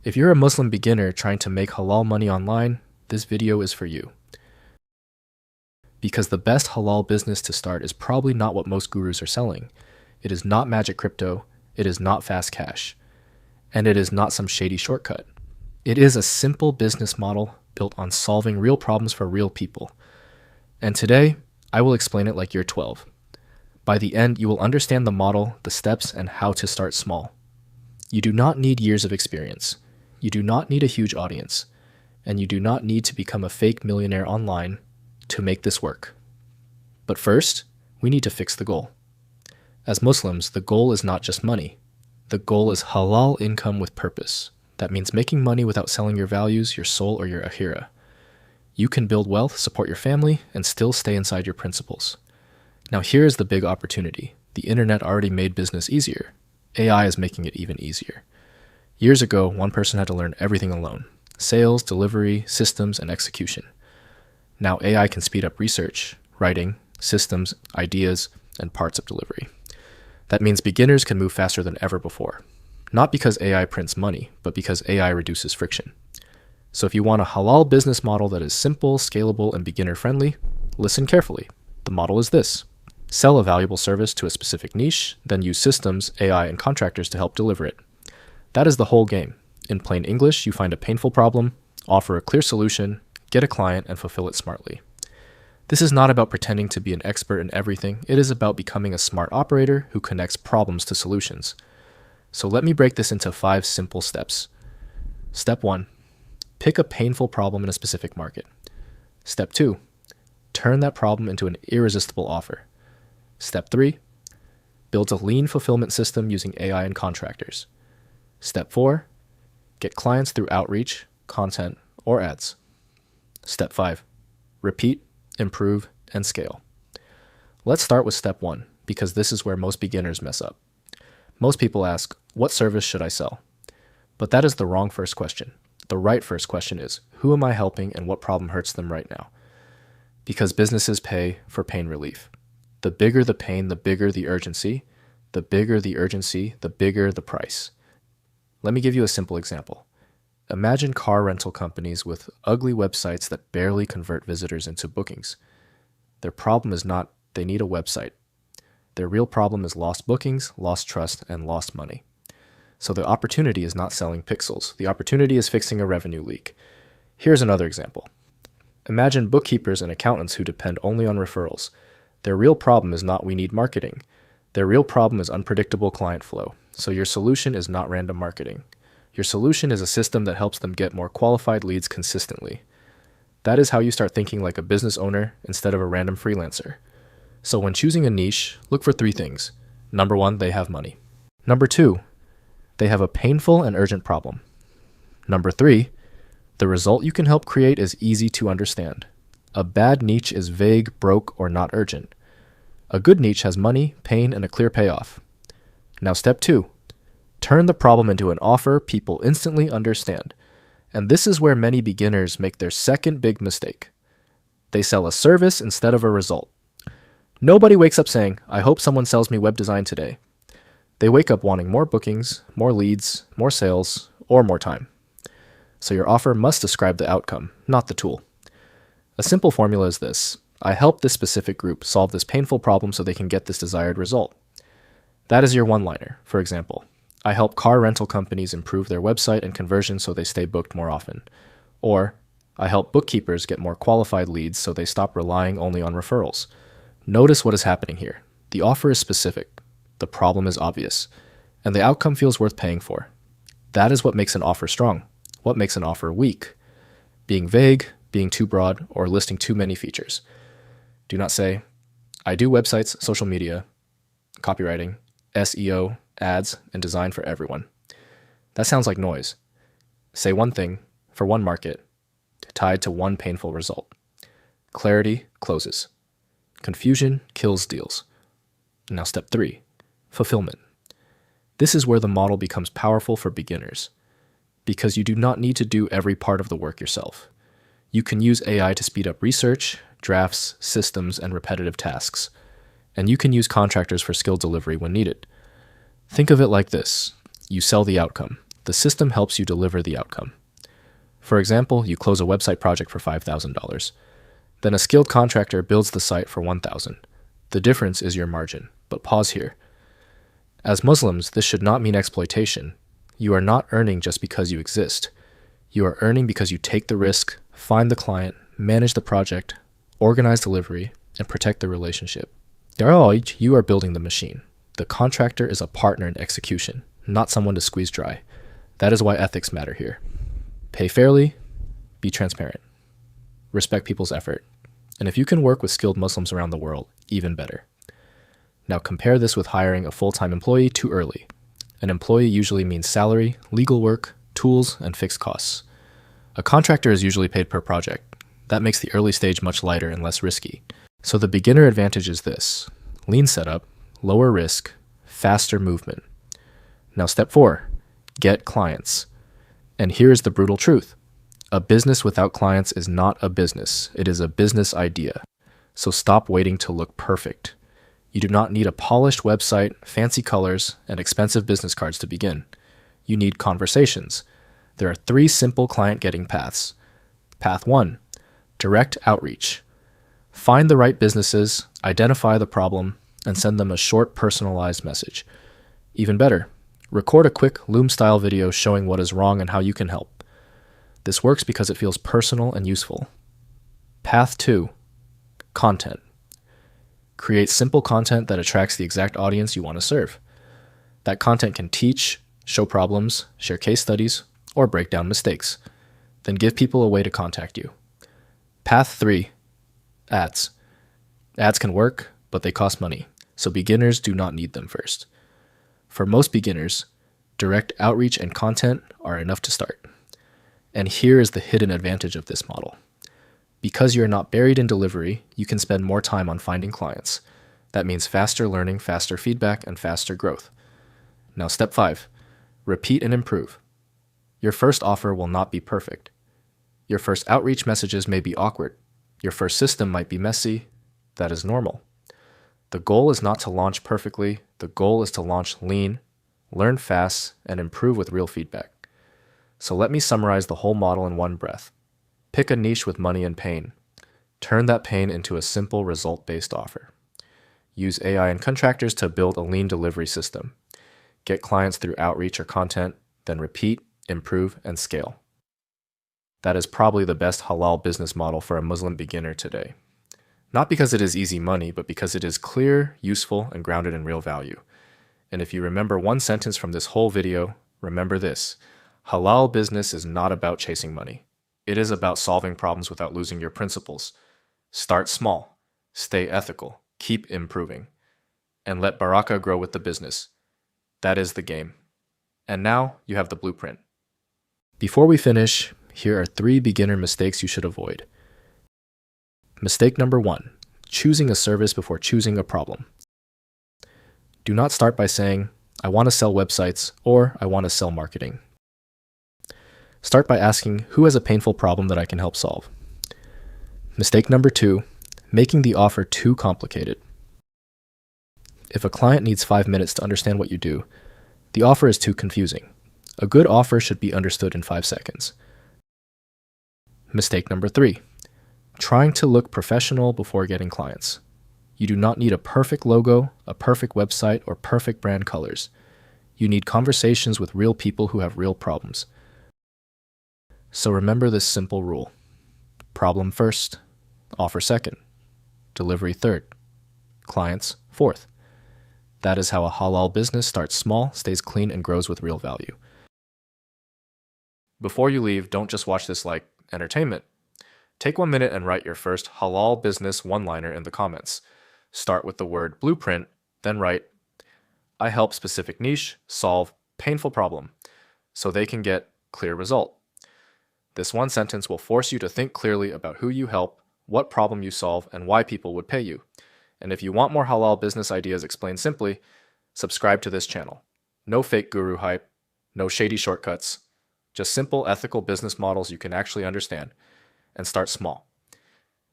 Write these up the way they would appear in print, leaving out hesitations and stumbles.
If you're a Muslim beginner trying to make halal money online, this video is for you. Because the best halal business to start is probably not what most gurus are selling. It is not magic crypto, it is not fast cash, and it is not some shady shortcut. It is a simple business model built on solving real problems for real people. And today, I will explain it like you're 12. By the end, you will understand the model, the steps, and how to start small. You do not need years of experience. You do not need a huge audience. And you do not need to become a fake millionaire online to make this work. But first, we need to fix the goal. As Muslims, the goal is not just money. The goal is halal income with purpose. That means making money without selling your values, your soul, or your ahira. You can build wealth, support your family, and still stay inside your principles. Now here is the big opportunity. The internet already made business easier. AI is making it even easier. Years ago, one person had to learn everything alone: sales, delivery, systems, and execution. Now AI can speed up research, writing, systems, ideas, and parts of delivery. That means beginners can move faster than ever before. Not because AI prints money, but because AI reduces friction. So if you want a halal business model that is simple, scalable, and beginner-friendly, listen carefully. The model is this: sell a valuable service to a specific niche, then use systems, AI, and contractors to help deliver it. That is the whole game. In plain English, you find a painful problem, offer a clear solution, get a client, and fulfill it smartly. This is not about pretending to be an expert in everything. It is about becoming a smart operator who connects problems to solutions. So let me break this into 5 simple steps. Step 1. Pick a painful problem in a specific market. Step 2. Turn that problem into an irresistible offer. Step 3. Build a lean fulfillment system using AI and contractors. Step 4. Get clients through outreach, content, or ads. Step 5. Repeat, improve, and scale. Let's start with step 1, because this is where most beginners mess up. Most people ask, what service should I sell? But that is the wrong first question. The right first question is, who am I helping and what problem hurts them right now? Because businesses pay for pain relief. The bigger the pain, the bigger the urgency. The bigger the urgency, the bigger the price. Let me give you a simple example. Imagine car rental companies with ugly websites that barely convert visitors into bookings. Their problem is not they need a website. Their real problem is lost bookings, lost trust, and lost money. So the opportunity is not selling pixels. The opportunity is fixing a revenue leak. Here's another example. Imagine bookkeepers and accountants who depend only on referrals. Their real problem is not we need marketing. Their real problem is unpredictable client flow. So your solution is not random marketing. Your solution is a system that helps them get more qualified leads consistently. That is how you start thinking like a business owner instead of a random freelancer. So when choosing a niche, look for 3 things. Number 1, they have money. Number 2, they have a painful and urgent problem. Number 3, the result you can help create is easy to understand. A bad niche is vague, broke, or not urgent. A good niche has money, pain, and a clear payoff. Now step 2, turn the problem into an offer people instantly understand. And this is where many beginners make their second big mistake. They sell a service instead of a result. Nobody wakes up saying, I hope someone sells me web design today. They wake up wanting more bookings, more leads, more sales, or more time. So your offer must describe the outcome, not the tool. A simple formula is this: I help this specific group solve this painful problem so they can get this desired result. That is your one-liner. For example, I help car rental companies improve their website and conversion so they stay booked more often. Or, I help bookkeepers get more qualified leads so they stop relying only on referrals. Notice what is happening here. The offer is specific, the problem is obvious, and the outcome feels worth paying for. That is what makes an offer strong. What makes an offer weak? Being vague, being too broad, or listing too many features. Do not say, I do websites, social media, copywriting, SEO, ads, and design for everyone. That sounds like noise. Say one thing for one market, tied to one painful result. Clarity closes. Confusion kills deals. Now step 3, fulfillment. This is where the model becomes powerful for beginners, because you do not need to do every part of the work yourself. You can use AI to speed up research, drafts, systems, and repetitive tasks. And you can use contractors for skill delivery when needed. Think of it like this. You sell the outcome. the system helps you deliver the outcome. For example, you close a website project for $5,000. Then a skilled contractor builds the site for $1,000. The difference is your margin. But pause here. As Muslims, this should not mean exploitation. You are not earning just because you exist. You are earning because you take the risk, find the client, manage the project, organize delivery, and protect the relationship. You are building the machine. The contractor is a partner in execution, not someone to squeeze dry. That is why ethics matter here. Pay fairly, be transparent, respect people's effort, and if you can work with skilled Muslims around the world, even better. Now compare this with hiring a full-time employee too early. An employee usually means salary, legal work, tools, and fixed costs. A contractor is usually paid per project. That makes the early stage much lighter and less risky. So the beginner advantage is this: lean setup, lower risk, faster movement. Now step 4, get clients. And here is the brutal truth. A business without clients is not a business. It is a business idea. So stop waiting to look perfect. You do not need a polished website, fancy colors, and expensive business cards to begin. You need conversations. There are 3 simple client-getting paths. Path 1, direct outreach. Find the right businesses, identify the problem, and send them a short, personalized message. Even better, record a quick Loom-style video showing what is wrong and how you can help. This works because it feels personal and useful. Path 2, content. Create simple content that attracts the exact audience you want to serve. That content can teach, show problems, share case studies, or break down mistakes. Then give people a way to contact you. Path 3, ads. Ads can work, but they cost money, so beginners do not need them first. For most beginners, direct outreach and content are enough to start. And here is the hidden advantage of this model. Because you're not buried in delivery, you can spend more time on finding clients. That means faster learning, faster feedback, and faster growth. Now step 5, repeat and improve. Your first offer will not be perfect. Your first outreach messages may be awkward. Your first system might be messy. That is normal. The goal is not to launch perfectly. The goal is to launch lean, learn fast, and improve with real feedback. So let me summarize the whole model in one breath. Pick a niche with money and pain. Turn that pain into a simple result-based offer. Use AI and contractors to build a lean delivery system. Get clients through outreach or content, then repeat, improve, and scale. That is probably the best halal business model for a Muslim beginner today. Not because it is easy money, but because it is clear, useful, and grounded in real value. And if you remember one sentence from this whole video, remember this: halal business is not about chasing money. It is about solving problems without losing your principles. Start small, stay ethical, keep improving, and let barakah grow with the business. That is the game. And now you have the blueprint. Before we finish, here are 3 beginner mistakes you should avoid. Mistake number 1, choosing a service before choosing a problem. Do not start by saying, I want to sell websites or I want to sell marketing. Start by asking, who has a painful problem that I can help solve? Mistake number 2, making the offer too complicated. If a client needs 5 minutes to understand what you do, the offer is too confusing. A good offer should be understood in 5 seconds. Mistake number 3, trying to look professional before getting clients. You do not need a perfect logo, a perfect website, or perfect brand colors. You need conversations with real people who have real problems. So remember this simple rule: problem first, offer second, delivery third, clients fourth. That is how a halal business starts small, stays clean, and grows with real value. Before you leave, don't just watch this like entertainment. Take 1 minute and write your first halal business one-liner in the comments. Start with the word blueprint, then write, I help specific niche solve painful problem so they can get clear result. This one sentence will force you to think clearly about who you help, what problem you solve, and why people would pay you. And if you want more halal business ideas explained simply, subscribe to this channel. No fake guru hype, no shady shortcuts, just simple ethical business models you can actually understand. And start small.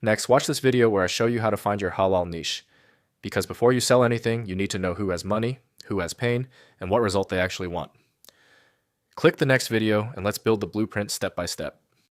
Next, watch this video where I show you how to find your halal niche. Because before you sell anything, you need to know who has money, who has pain, and what result they actually want. Click the next video and let's build the blueprint step by step.